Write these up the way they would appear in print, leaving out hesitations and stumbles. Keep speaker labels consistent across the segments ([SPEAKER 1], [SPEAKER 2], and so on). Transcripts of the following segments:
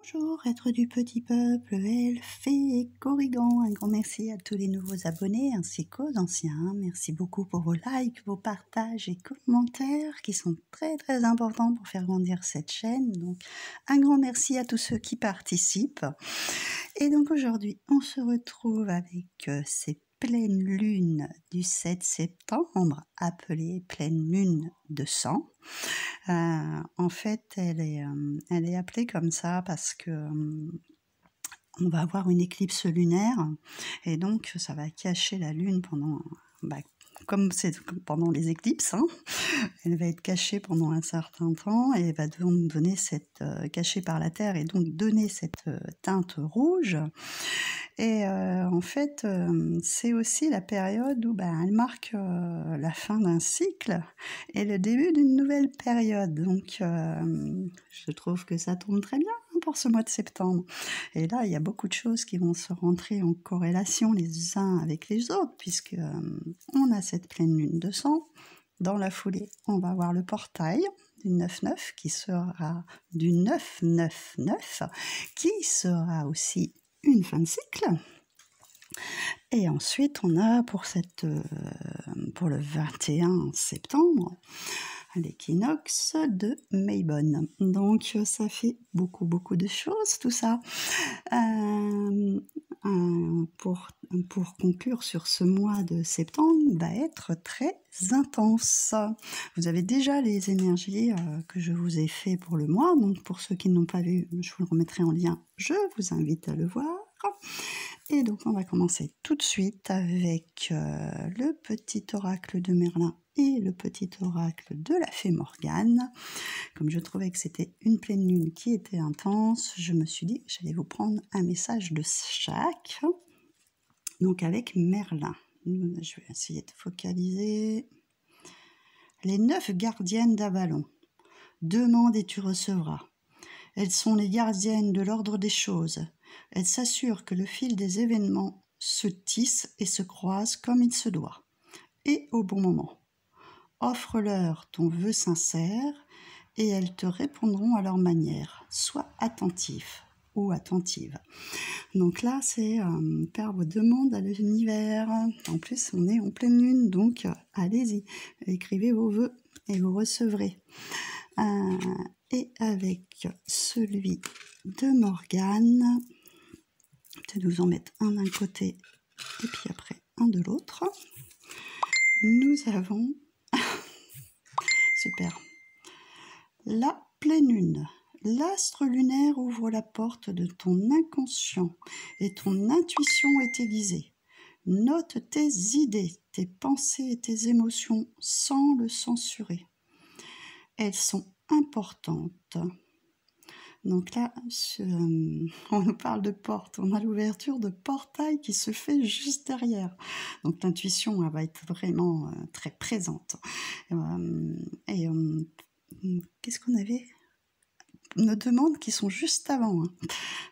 [SPEAKER 1] Bonjour, êtres du petit peuple, elfes, fées et corrigans. Un grand merci à tous les nouveaux abonnés ainsi qu'aux anciens. Merci beaucoup pour vos likes, vos partages et commentaires qui sont très importants pour faire grandir cette chaîne. Donc, un grand merci à tous ceux qui participent. Et donc aujourd'hui, on se retrouve avec ces pleines lunes du 7 septembre, appelée pleine lune de sang. En fait, elle est appelée comme ça parce que on va avoir une éclipse lunaire et donc ça va cacher la lune pendant, comme c'est pendant les éclipses, hein, elle va être cachée pendant un certain temps et va donc donner cette cachée par la Terre et donc donner cette teinte rouge. Et en fait, c'est aussi la période où elle marque la fin d'un cycle et le début d'une nouvelle période. Donc, je trouve que ça tombe très bien pour ce mois de septembre. Et là, il y a beaucoup de choses qui vont se rentrer en corrélation les uns avec les autres, puisque on a cette pleine lune de sang. Dans la foulée, on va avoir le portail du 9-9 qui sera du 9-9-9, qui sera aussi une fin de cycle. Et ensuite, on a pour le 21 septembre, l'équinoxe de Maybonne. Donc, ça fait beaucoup de choses, tout ça. Pour conclure sur ce mois de septembre, va être très intense. Vous avez déjà les énergies que je vous ai fait pour le mois. Donc, pour ceux qui n'ont pas vu, je vous le remettrai en lien. Je vous invite à le voir. Et donc, on va commencer tout de suite avec le petit oracle de Merlin et le petit oracle de la fée Morgane. Comme je trouvais que c'était une pleine lune qui était intense, je me suis dit que j'allais vous prendre un message de chaque. Donc, avec Merlin. Je vais essayer de focaliser. Les 9 gardiennes d'Avalon. Demande et tu recevras. Elles sont les gardiennes de l'ordre des choses. Elles s'assurent que le fil des événements se tisse et se croise comme il se doit, et au bon moment. Offre-leur ton vœu sincère, et elles te répondront à leur manière. Sois attentif ou attentive. Donc là, c'est faire vos demandes à l'univers. En plus, on est en pleine lune, donc allez-y, écrivez vos vœux et vous recevrez. Et avec celui de Morgane, je vais nous en mettre un d'un côté et puis après un de l'autre. Nous avons super la pleine lune. L'astre lunaire ouvre la porte de ton inconscient et ton intuition est aiguisée. Note tes idées, tes pensées et tes émotions sans le censurer. Elles sont importantes. Donc là, on nous parle de porte, on a l'ouverture de portail qui se fait juste derrière. Donc l'intuition va être vraiment très présente. Qu'est-ce qu'on avait ? Nos demandes qui sont juste avant.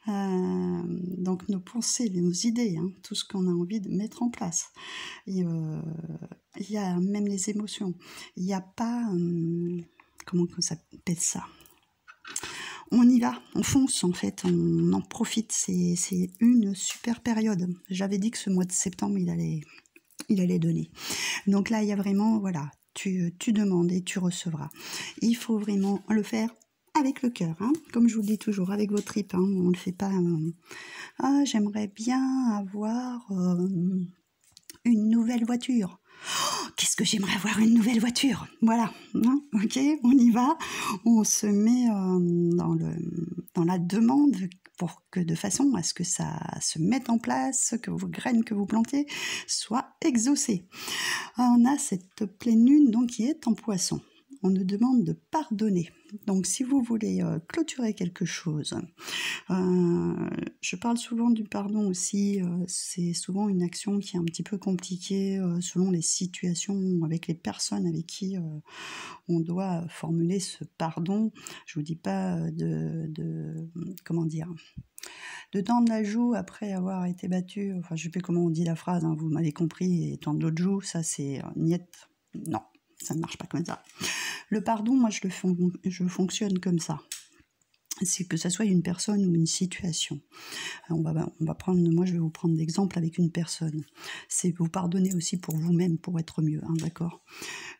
[SPEAKER 1] Donc nos pensées, nos idées, tout ce qu'on a envie de mettre en place. Il y a même les émotions. Il n'y a pas... comment on s'appelle ça ? On y va, on fonce en fait, on en profite, c'est une super période. J'avais dit que ce mois de septembre, il allait donner. Donc là, il y a vraiment, voilà, tu demandes et tu recevras. Il faut vraiment le faire avec le cœur, comme je vous le dis toujours, avec vos tripes. On ne le fait pas, j'aimerais bien avoir une nouvelle voiture. Qu'est-ce que j'aimerais avoir une nouvelle voiture. Voilà, ok, on y va, on se met dans la demande pour que de façon à ce que ça se mette en place, que vos graines que vous plantez soient exaucées. On a cette pleine lune donc qui est en Poisson. On nous demande de pardonner. Donc si vous voulez clôturer quelque chose, je parle souvent du pardon aussi, c'est souvent une action qui est un petit peu compliquée selon les situations avec les personnes avec qui on doit formuler ce pardon. Je vous dis pas comment dire, de tendre la joue après avoir été battu, enfin je sais plus comment on dit la phrase, vous m'avez compris, et tendre l'autre joue, ça c'est niette, non, ça ne marche pas comme ça. Le pardon, moi je fonctionne comme ça. c'est que ça soit une personne ou une situation. On va prendre, moi je vais vous prendre l'exemple avec une personne. C'est vous pardonner aussi pour vous-même, pour être mieux, hein, d'accord?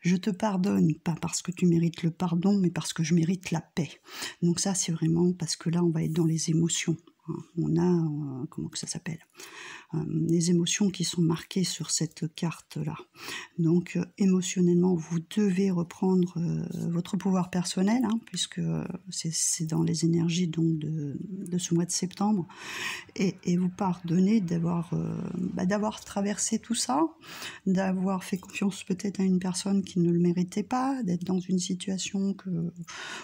[SPEAKER 1] Je te pardonne, pas parce que tu mérites le pardon, mais parce que je mérite la paix. Donc ça, c'est vraiment parce que là, on va être dans les émotions. On a, comment que ça s'appelle, les émotions qui sont marquées sur cette carte-là. Donc émotionnellement, vous devez reprendre votre pouvoir personnel, hein, puisque c'est dans les énergies donc de ce mois de septembre, et vous pardonner d'avoir traversé tout ça, d'avoir fait confiance peut-être à une personne qui ne le méritait pas, d'être dans une situation que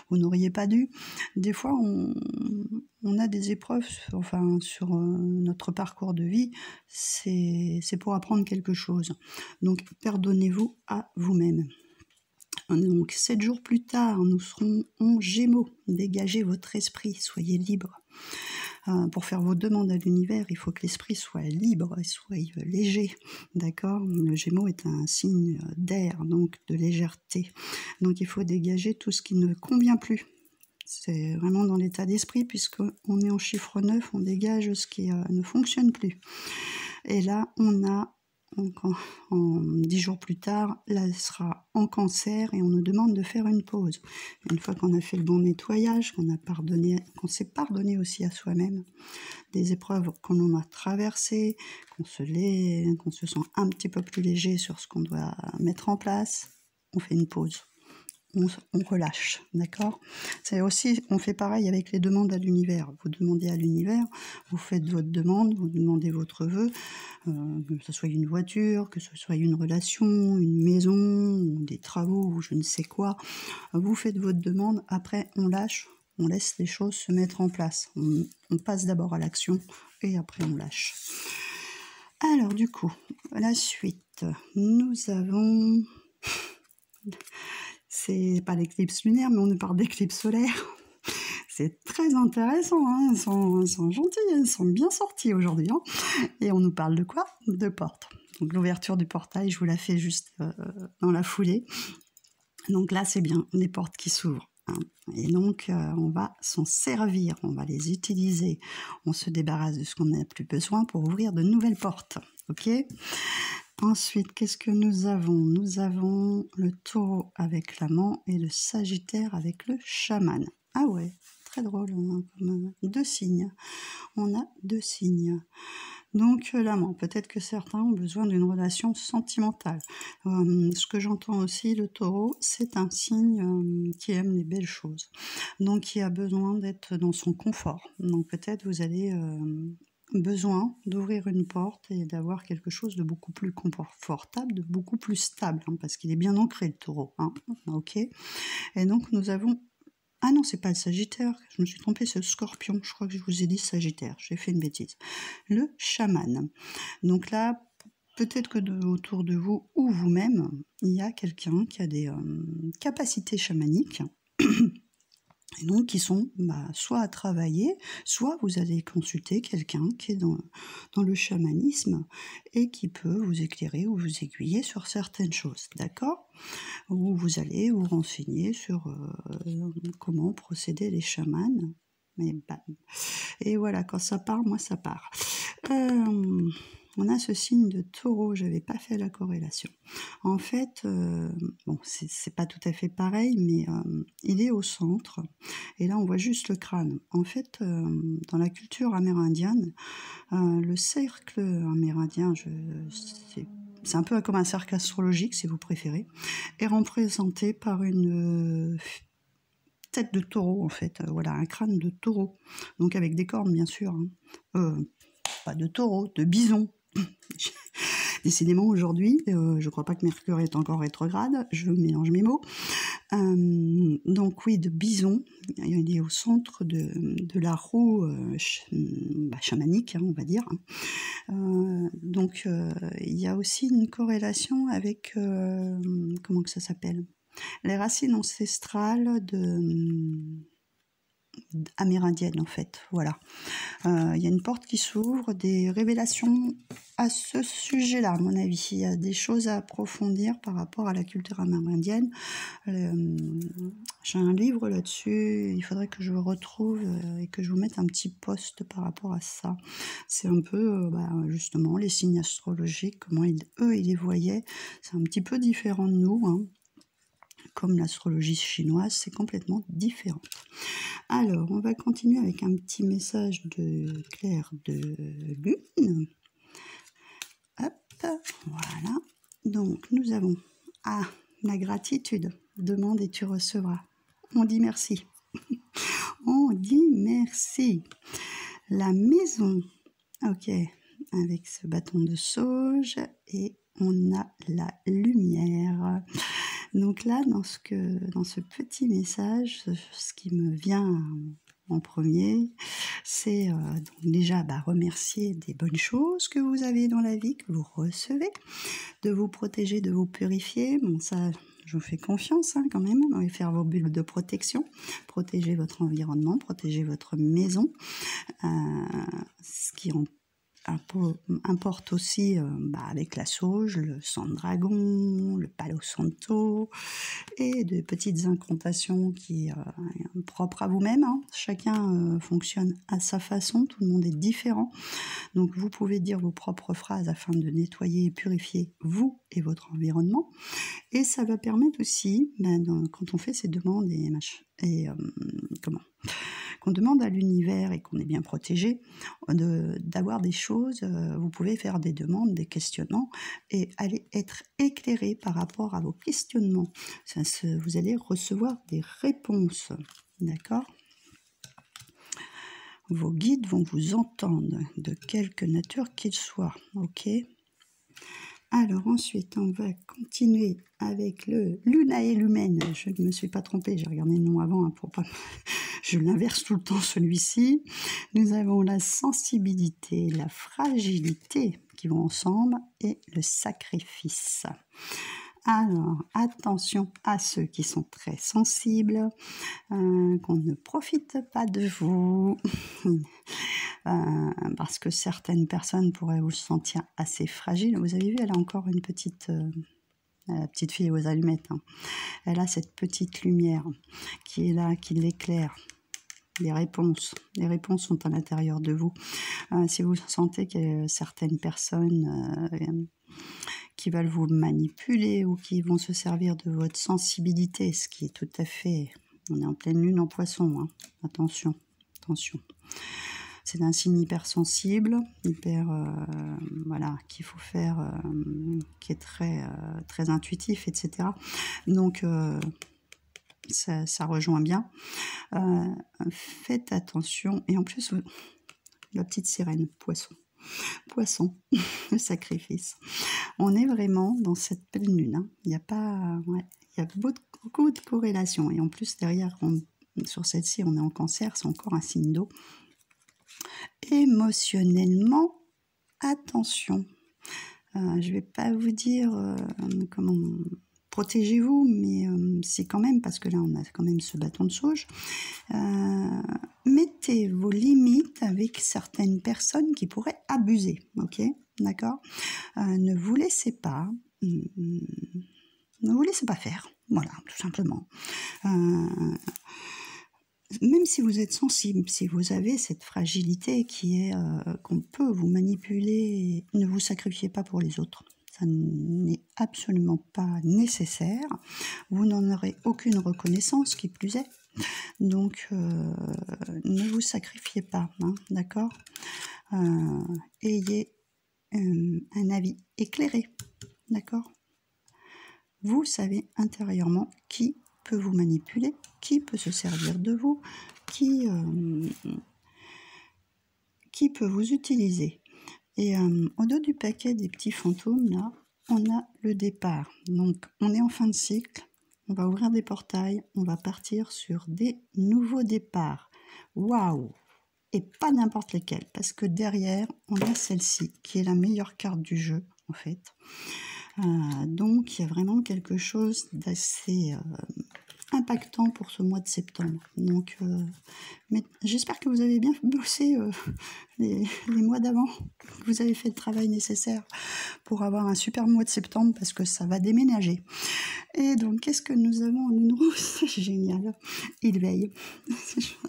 [SPEAKER 1] vous n'auriez pas dû. Des fois, on a des épreuves sur notre parcours de vie, c'est pour apprendre quelque chose. Donc, pardonnez-vous à vous-même. Donc, 7 jours plus tard, nous serons en Gémeaux. Dégagez votre esprit, soyez libre. Pour faire vos demandes à l'univers, il faut que l'esprit soit libre et soit léger, d'accord? Le Gémeaux est un signe d'air, donc de légèreté. Donc, il faut dégager tout ce qui ne convient plus. C'est vraiment dans l'état d'esprit, puisqu'on est en chiffre 9, on dégage ce qui ne fonctionne plus. Et là, on a, en 10 jours plus tard, là, elle sera en Cancer et on nous demande de faire une pause. Une fois qu'on a fait le bon nettoyage, qu'on s'est pardonné aussi à soi-même, des épreuves qu'on en a traversées, qu'on se sent un petit peu plus léger sur ce qu'on doit mettre en place, on fait une pause. On relâche, d'accord? C'est aussi, on fait pareil avec les demandes à l'univers. Vous demandez à l'univers, vous faites votre demande, vous demandez votre vœu, que ce soit une voiture, que ce soit une relation, une maison, ou des travaux, ou je ne sais quoi. Vous faites votre demande, après on lâche, on laisse les choses se mettre en place. On passe d'abord à l'action et après on lâche. Alors du coup, la suite, nous avons... C'est pas l'éclipse lunaire, mais on nous parle d'éclipse solaire. C'est très intéressant, hein, elles sont gentilles, elles sont bien sorties aujourd'hui. Hein. Et on nous parle de quoi? De porte. Donc l'ouverture du portail, je vous la fais juste dans la foulée. Donc là, c'est bien, les portes qui s'ouvrent. Hein. Et donc, on va s'en servir, on va les utiliser. On se débarrasse de ce qu'on n'a plus besoin pour ouvrir de nouvelles portes. Ok ? Ensuite, qu'est-ce que nous avons? Nous avons le taureau avec l'amant et le sagittaire avec le chaman. Ah ouais, très drôle, hein, comme 2 signes. On a 2 signes. Donc l'amant, peut-être que certains ont besoin d'une relation sentimentale. Ce que j'entends aussi, le taureau, c'est un signe qui aime les belles choses. Donc qui a besoin d'être dans son confort. Donc peut-être vous allez... besoin d'ouvrir une porte et d'avoir quelque chose de beaucoup plus confortable, de beaucoup plus stable, hein, parce qu'il est bien ancré le taureau. Hein, ok. Et donc nous avons... Ah non, c'est pas le sagittaire, je me suis trompée, c'est le scorpion, je crois que je vous ai dit sagittaire, j'ai fait une bêtise. Le chaman. Donc là, peut-être que autour de vous ou vous-même, il y a quelqu'un qui a des capacités chamaniques. Et donc, qui sont soit à travailler, soit vous allez consulter quelqu'un qui est dans le chamanisme et qui peut vous éclairer ou vous aiguiller sur certaines choses, d'accord? Ou vous allez vous renseigner sur comment procéder les chamans. Mais bam. Et voilà, quand ça part, moi ça part. On a ce signe de taureau, j'avais pas fait la corrélation. En fait, bon, c'est pas tout à fait pareil, mais il est au centre, et là on voit juste le crâne. En fait, dans la culture amérindienne, le cercle amérindien, c'est un peu comme un cercle astrologique, si vous préférez, est représenté par une tête de taureau, en fait. Voilà, un crâne de taureau, donc avec des cornes, bien sûr. Hein. Pas de taureau, de bison. Décidément, aujourd'hui, je crois pas que Mercure est encore rétrograde, je mélange mes mots. Donc oui, de bison, il est au centre de la roue chamanique, hein, on va dire. Donc il y a aussi une corrélation avec, comment que ça s'appelle? Les racines ancestrales amérindienne en fait, voilà. Il y a une porte qui s'ouvre, des révélations à ce sujet-là, à mon avis. Il y a des choses à approfondir par rapport à la culture amérindienne. J'ai un livre là-dessus, il faudrait que je le retrouve et que je vous mette un petit post par rapport à ça. C'est un peu, justement, les signes astrologiques, comment eux, ils les voyaient. C'est un petit peu différent de nous, hein. Comme l'astrologie chinoise, c'est complètement différent. Alors, on va continuer avec un petit message de Claire de Lune. Hop, voilà. Donc, nous avons la gratitude. Demande et tu recevras. On dit merci. On dit merci. La maison. Ok, avec ce bâton de sauge. Et on a la lumière. Donc là, dans ce petit message, ce qui me vient en premier, c'est déjà remercier des bonnes choses que vous avez dans la vie, que vous recevez, de vous protéger, de vous purifier. Bon, ça, je vous fais confiance quand même, on va faire vos bulles de protection, protéger votre environnement, protéger votre maison, ce qui importe aussi avec la sauge, le sang de dragon, le palo santo et de petites incantations qui sont propres à vous-même. Hein. Chacun fonctionne à sa façon, tout le monde est différent. Donc vous pouvez dire vos propres phrases afin de nettoyer et purifier vous et votre environnement. Et ça va permettre aussi, quand on fait ces demandes qu'on demande à l'univers et qu'on est bien protégé, d'avoir des choses, vous pouvez faire des demandes, des questionnements et aller être éclairé par rapport à vos questionnements. Vous allez recevoir des réponses, d'accord ? Vos guides vont vous entendre, de quelque nature qu'ils soient, ok ? Alors ensuite, on va continuer avec le Lunae Lumen. Je ne me suis pas trompée, j'ai regardé le nom avant pour pas... Je l'inverse tout le temps celui-ci. Nous avons la sensibilité, la fragilité qui vont ensemble et le sacrifice. Alors, attention à ceux qui sont très sensibles, qu'on ne profite pas de vous, parce que certaines personnes pourraient vous sentir assez fragile. Vous avez vu, elle a encore une petite... la petite fille aux allumettes, hein. Elle a cette petite lumière qui est là, qui l'éclaire. Les réponses sont à l'intérieur de vous. Si vous sentez qu'il y a certaines personnes qui veulent vous manipuler ou qui vont se servir de votre sensibilité, ce qui est tout à fait... On est en pleine lune en poisson, hein. Attention. C'est un signe hypersensible, qu'il faut faire, qui est très intuitif, etc. Donc, ça rejoint bien. Faites attention. Et en plus, la petite sirène, poisson, le sacrifice. On est vraiment dans cette pleine lune. Hein. Il y a beaucoup de corrélations. Et en plus, derrière, sur celle-ci, on est en cancer, c'est encore un signe d'eau. Émotionnellement, attention. Je ne vais pas vous dire comment protégez-vous, mais c'est quand même, parce que là on a quand même ce bâton de sauge, mettez vos limites avec certaines personnes qui pourraient abuser, ok, d'accord, ne vous laissez pas faire, voilà, tout simplement. Même si vous êtes sensible, si vous avez cette fragilité qui est qu'on peut vous manipuler, ne vous sacrifiez pas pour les autres. Ça n'est absolument pas nécessaire. Vous n'en aurez aucune reconnaissance, qui plus est. Donc, ne vous sacrifiez pas, hein, d'accord ? Ayez un avis éclairé, d'accord ? Vous savez intérieurement qui peut vous manipuler, qui peut se servir de vous, qui peut vous utiliser. Et au dos du paquet des petits fantômes, là, on a le départ. Donc, on est en fin de cycle, on va ouvrir des portails, on va partir sur des nouveaux départs. Waouh! Et pas n'importe lesquels, parce que derrière, on a celle-ci, qui est la meilleure carte du jeu, en fait. Donc, il y a vraiment quelque chose d'assez impactant pour ce mois de septembre. Donc, mais j'espère que vous avez bien bossé les mois d'avant, que vous avez fait le travail nécessaire pour avoir un super mois de septembre parce que ça va déménager. Et donc, qu'est-ce que nous avons en lune rouge? C'est génial. Il veille.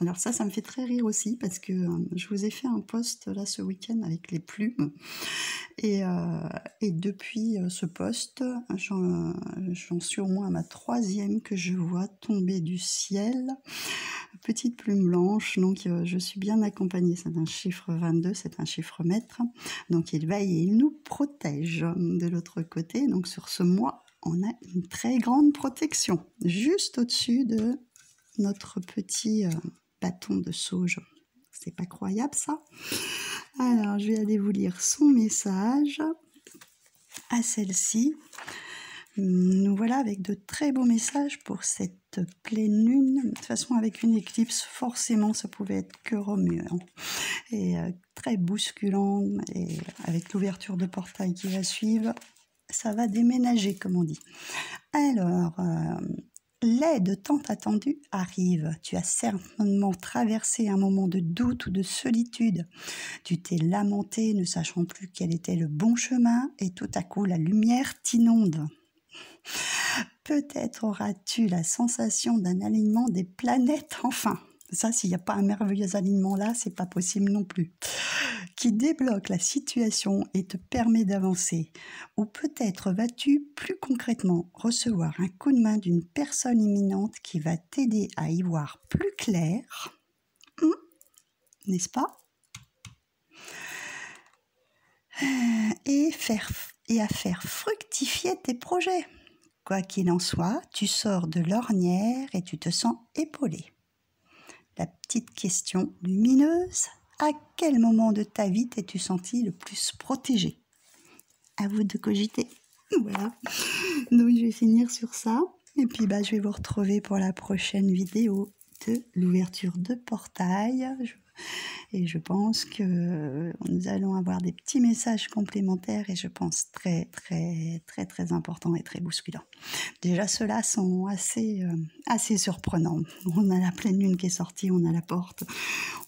[SPEAKER 1] Alors ça me fait très rire aussi parce que je vous ai fait un post là ce week-end avec les plumes. Et depuis ce post, j'en suis au moins à ma 3e que je vois tomber du ciel. Petite plume blanche, donc je suis bien accompagnée. C'est un chiffre 22, c'est un chiffre maître. Donc il veille et il nous protège. De l'autre côté, donc sur ce mois, on a une très grande protection, juste au-dessus de notre petit bâton de sauge. C'est pas croyable ça? Alors, je vais aller vous lire son message à celle-ci. Nous voilà avec de très beaux messages pour cette pleine lune. De toute façon, avec une éclipse, forcément, ça pouvait être que remuant. Et très bousculant. Et avec l'ouverture de portail qui va suivre, ça va déménager, comme on dit. Alors, l'aide tant attendue arrive. Tu as certainement traversé un moment de doute ou de solitude. Tu t'es lamenté, ne sachant plus quel était le bon chemin, et tout à coup la lumière t'inonde. Peut-être auras-tu la sensation d'un alignement des planètes, enfin. Ça, s'il n'y a pas un merveilleux alignement là, c'est pas possible non plus. Qui débloque la situation et te permet d'avancer. Ou peut-être vas-tu plus concrètement recevoir un coup de main d'une personne imminente qui va t'aider à y voir plus clair, n'est-ce pas? Et à faire fructifier tes projets. Quoi qu'il en soit, tu sors de l'ornière et tu te sens épaulé. La petite question lumineuse, à quel moment de ta vie t'es-tu senti le plus protégé? À vous de cogiter. Voilà. Donc je vais finir sur ça. Et puis je vais vous retrouver pour la prochaine vidéo de l'ouverture de portail. Et je pense que nous allons avoir des petits messages complémentaires et je pense très très très très importants et très bousculants. Déjà ceux-là sont assez surprenants. On a la pleine lune qui est sortie, on a la porte,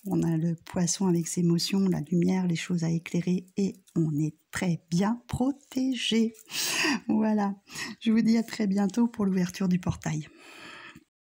[SPEAKER 1] on a le poisson avec ses émotions, la lumière, les choses à éclairer et on est très bien protégé. Voilà, je vous dis à très bientôt pour l'ouverture du portail.